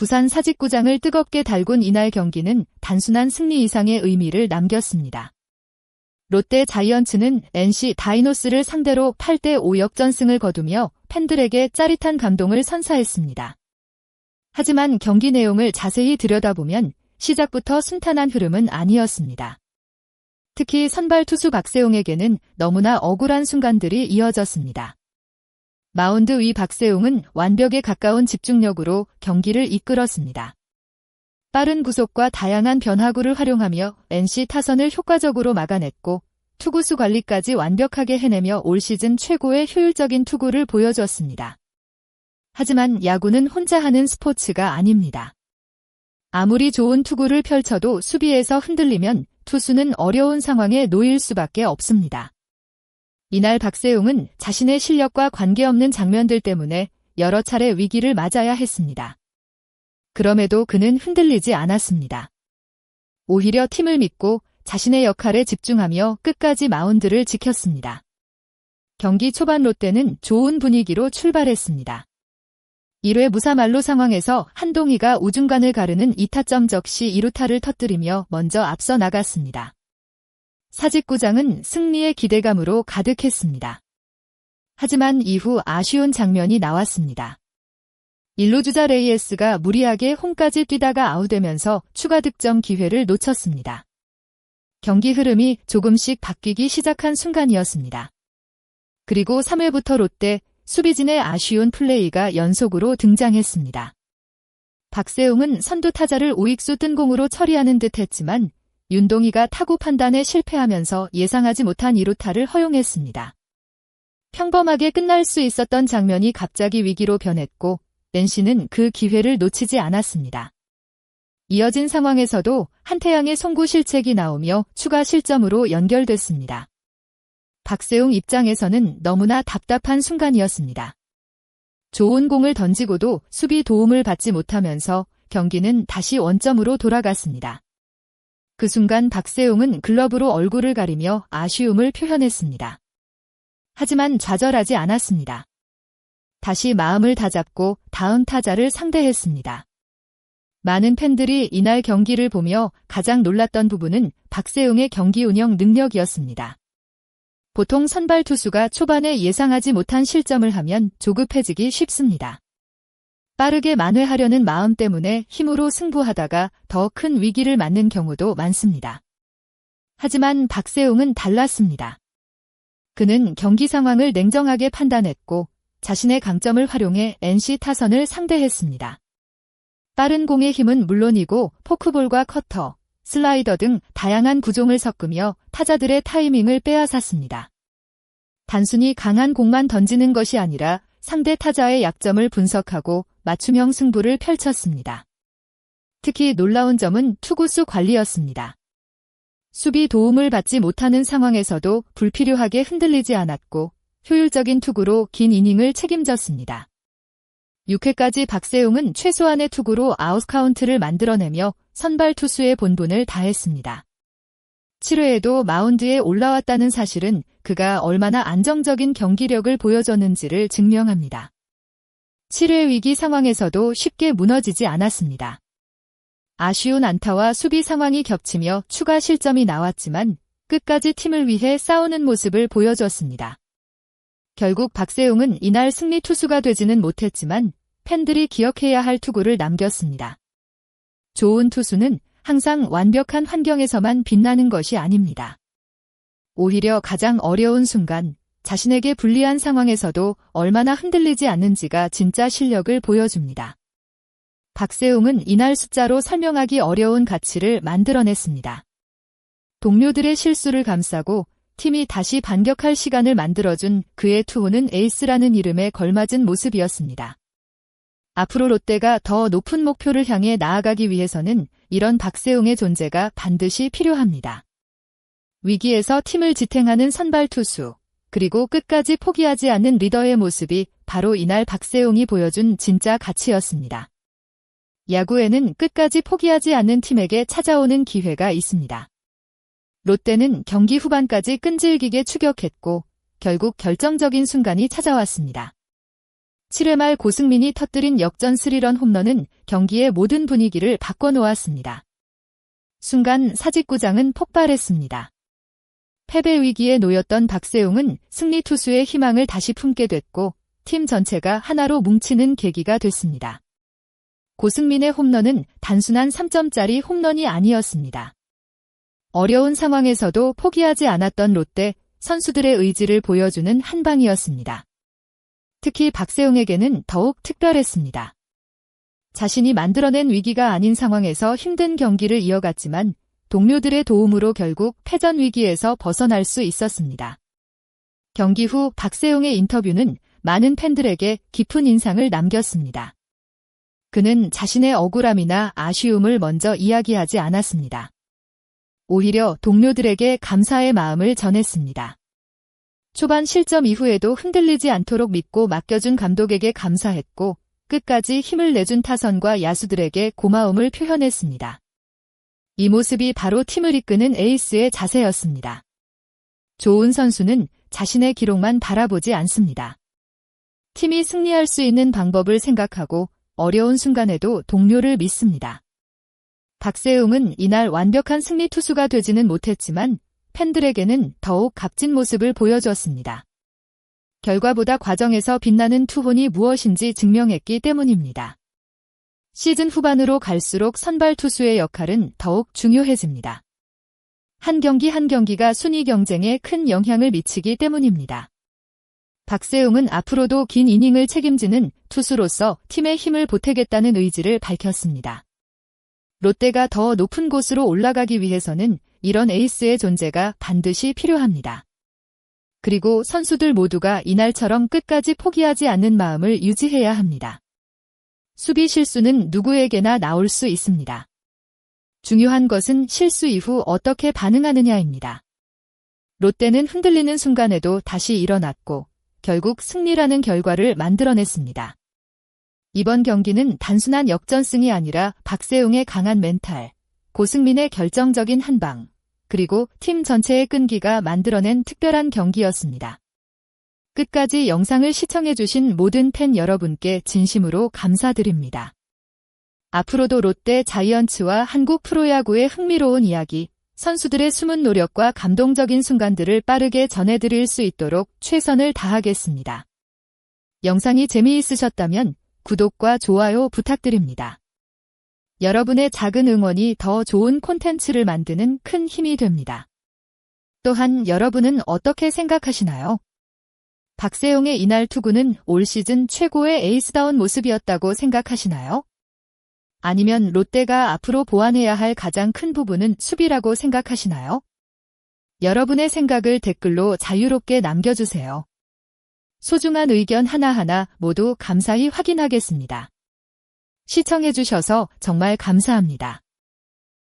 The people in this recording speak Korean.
부산 사직구장을 뜨겁게 달군 이날 경기는 단순한 승리 이상의 의미를 남겼습니다. 롯데 자이언츠는 NC 다이노스를 상대로 8대5 역전승을 거두며 팬들에게 짜릿한 감동을 선사했습니다. 하지만 경기 내용을 자세히 들여다보면 시작부터 순탄한 흐름은 아니었습니다. 특히 선발 투수 박세웅에게는 너무나 억울한 순간들이 이어졌습니다. 마운드 위 박세웅은 완벽에 가까운 집중력으로 경기를 이끌었습니다. 빠른 구속과 다양한 변화구를 활용하며 NC 타선을 효과적으로 막아냈고 투구수 관리까지 완벽하게 해내며 올 시즌 최고의 효율적인 투구를 보여줬습니다. 하지만 야구는 혼자 하는 스포츠가 아닙니다. 아무리 좋은 투구를 펼쳐도 수비에서 흔들리면 투수는 어려운 상황에 놓일 수밖에 없습니다. 이날 박세웅은 자신의 실력과 관계없는 장면들 때문에 여러 차례 위기를 맞아야 했습니다. 그럼에도 그는 흔들리지 않았습니다. 오히려 팀을 믿고 자신의 역할에 집중하며 끝까지 마운드를 지켰습니다. 경기 초반 롯데는 좋은 분위기로 출발했습니다. 1회 무사 만루 상황에서 한동희가 우중간을 가르는 2타점 적시 2루타를 터뜨리며 먼저 앞서 나갔습니다. 사직구장은 승리의 기대감으로 가득했습니다. 하지만 이후 아쉬운 장면이 나왔습니다. 1루 주자 레이에스가 무리하게 홈까지 뛰다가 아웃되면서 추가 득점 기회를 놓쳤습니다. 경기 흐름이 조금씩 바뀌기 시작한 순간이었습니다. 그리고 3회부터 롯데 수비진의 아쉬운 플레이가 연속으로 등장했습니다. 박세웅은 선두 타자를 우익수 뜬 공으로 처리하는 듯 했지만 윤동희가 타구 판단에 실패하면서 예상하지 못한 2루타를 허용했습니다. 평범하게 끝날 수 있었던 장면이 갑자기 위기로 변했고 NC는 그 기회를 놓치지 않았습니다. 이어진 상황에서도 한태양의 송구 실책이 나오며 추가 실점으로 연결됐습니다. 박세웅 입장에서는 너무나 답답한 순간이었습니다. 좋은 공을 던지고도 수비 도움을 받지 못하면서 경기는 다시 원점으로 돌아갔습니다. 그 순간 박세웅은 글러브로 얼굴을 가리며 아쉬움을 표현했습니다. 하지만 좌절하지 않았습니다. 다시 마음을 다잡고 다음 타자를 상대했습니다. 많은 팬들이 이날 경기를 보며 가장 놀랐던 부분은 박세웅의 경기 운영 능력이었습니다. 보통 선발 투수가 초반에 예상하지 못한 실점을 하면 조급해지기 쉽습니다. 빠르게 만회하려는 마음 때문에 힘으로 승부하다가 더 큰 위기를 맞는 경우도 많습니다. 하지만 박세웅은 달랐습니다. 그는 경기 상황을 냉정하게 판단했고 자신의 강점을 활용해 NC 타선을 상대했습니다. 빠른 공의 힘은 물론이고 포크볼과 커터, 슬라이더 등 다양한 구종을 섞으며 타자들의 타이밍을 빼앗았습니다. 단순히 강한 공만 던지는 것이 아니라 상대 타자의 약점을 분석하고 맞춤형 승부를 펼쳤습니다. 특히 놀라운 점은 투구수 관리였습니다. 수비 도움을 받지 못하는 상황에서도 불필요하게 흔들리지 않았고 효율적인 투구로 긴 이닝을 책임졌습니다. 6회까지 박세웅은 최소한의 투구로 아웃카운트를 만들어내며 선발 투수의 본분을 다했습니다. 7회에도 마운드에 올라왔다는 사실은 그가 얼마나 안정적인 경기력을 보여줬는지를 증명합니다. 7회 위기 상황에서도 쉽게 무너지지 않았습니다. 아쉬운 안타와 수비 상황이 겹치며 추가 실점이 나왔지만 끝까지 팀을 위해 싸우는 모습을 보여줬습니다. 결국 박세웅은 이날 승리 투수가 되지는 못했지만 팬들이 기억해야 할 투구를 남겼습니다. 좋은 투수는 항상 완벽한 환경에서만 빛나는 것이 아닙니다. 오히려 가장 어려운 순간, 자신에게 불리한 상황에서도 얼마나 흔들리지 않는지가 진짜 실력을 보여줍니다. 박세웅은 이날 숫자로 설명하기 어려운 가치를 만들어냈습니다. 동료들의 실수를 감싸고 팀이 다시 반격할 시간을 만들어준 그의 투혼은 에이스라는 이름에 걸맞은 모습이었습니다. 앞으로 롯데가 더 높은 목표를 향해 나아가기 위해서는 이런 박세웅의 존재가 반드시 필요합니다. 위기에서 팀을 지탱하는 선발 투수, 그리고 끝까지 포기하지 않는 리더의 모습이 바로 이날 박세웅이 보여준 진짜 가치였습니다. 야구에는 끝까지 포기하지 않는 팀에게 찾아오는 기회가 있습니다. 롯데는 경기 후반까지 끈질기게 추격했고 결국 결정적인 순간이 찾아왔습니다. 7회 말 고승민이 터뜨린 역전 3런 홈런은 경기의 모든 분위기를 바꿔놓았습니다. 순간 사직구장은 폭발했습니다. 패배 위기에 놓였던 박세웅은 승리 투수의 희망을 다시 품게 됐고 팀 전체가 하나로 뭉치는 계기가 됐습니다. 고승민의 홈런은 단순한 3점짜리 홈런이 아니었습니다. 어려운 상황에서도 포기하지 않았던 롯데 선수들의 의지를 보여주는 한 방이었습니다. 특히 박세웅에게는 더욱 특별했습니다. 자신이 만들어낸 위기가 아닌 상황에서 힘든 경기를 이어갔지만 동료들의 도움으로 결국 패전 위기에서 벗어날 수 있었습니다. 경기 후 박세웅의 인터뷰는 많은 팬들에게 깊은 인상을 남겼습니다. 그는 자신의 억울함이나 아쉬움을 먼저 이야기하지 않았습니다. 오히려 동료들에게 감사의 마음을 전했습니다. 초반 실점 이후에도 흔들리지 않도록 믿고 맡겨준 감독에게 감사했고 끝까지 힘을 내준 타선과 야수들에게 고마움을 표현했습니다. 이 모습이 바로 팀을 이끄는 에이스의 자세였습니다. 좋은 선수는 자신의 기록만 바라보지 않습니다. 팀이 승리할 수 있는 방법을 생각하고 어려운 순간에도 동료를 믿습니다. 박세웅은 이날 완벽한 승리 투수가 되지는 못했지만 팬들에게는 더욱 값진 모습을 보여주었습니다. 결과보다 과정에서 빛나는 투혼이 무엇인지 증명했기 때문입니다. 시즌 후반으로 갈수록 선발 투수의 역할은 더욱 중요해집니다. 한 경기 한 경기가 순위 경쟁에 큰 영향을 미치기 때문입니다. 박세웅은 앞으로도 긴 이닝을 책임지는 투수로서 팀의 힘을 보태겠다는 의지를 밝혔습니다. 롯데가 더 높은 곳으로 올라가기 위해서는 이런 에이스의 존재가 반드시 필요합니다. 그리고 선수들 모두가 이날처럼 끝까지 포기하지 않는 마음을 유지해야 합니다. 수비 실수는 누구에게나 나올 수 있습니다. 중요한 것은 실수 이후 어떻게 반응하느냐입니다. 롯데는 흔들리는 순간에도 다시 일어났고 결국 승리라는 결과를 만들어냈습니다. 이번 경기는 단순한 역전승이 아니라 박세웅의 강한 멘탈, 고승민의 결정적인 한방, 그리고 팀 전체의 끈기가 만들어낸 특별한 경기였습니다. 끝까지 영상을 시청해주신 모든 팬 여러분께 진심으로 감사드립니다. 앞으로도 롯데 자이언츠와 한국 프로야구의 흥미로운 이야기, 선수들의 숨은 노력과 감동적인 순간들을 빠르게 전해드릴 수 있도록 최선을 다하겠습니다. 영상이 재미있으셨다면 구독과 좋아요 부탁드립니다. 여러분의 작은 응원이 더 좋은 콘텐츠를 만드는 큰 힘이 됩니다. 또한 여러분은 어떻게 생각하시나요? 박세웅의 이날 투구는 올 시즌 최고의 에이스다운 모습이었다고 생각하시나요? 아니면 롯데가 앞으로 보완해야 할 가장 큰 부분은 수비라고 생각하시나요? 여러분의 생각을 댓글로 자유롭게 남겨주세요. 소중한 의견 하나하나 모두 감사히 확인하겠습니다. 시청해주셔서 정말 감사합니다.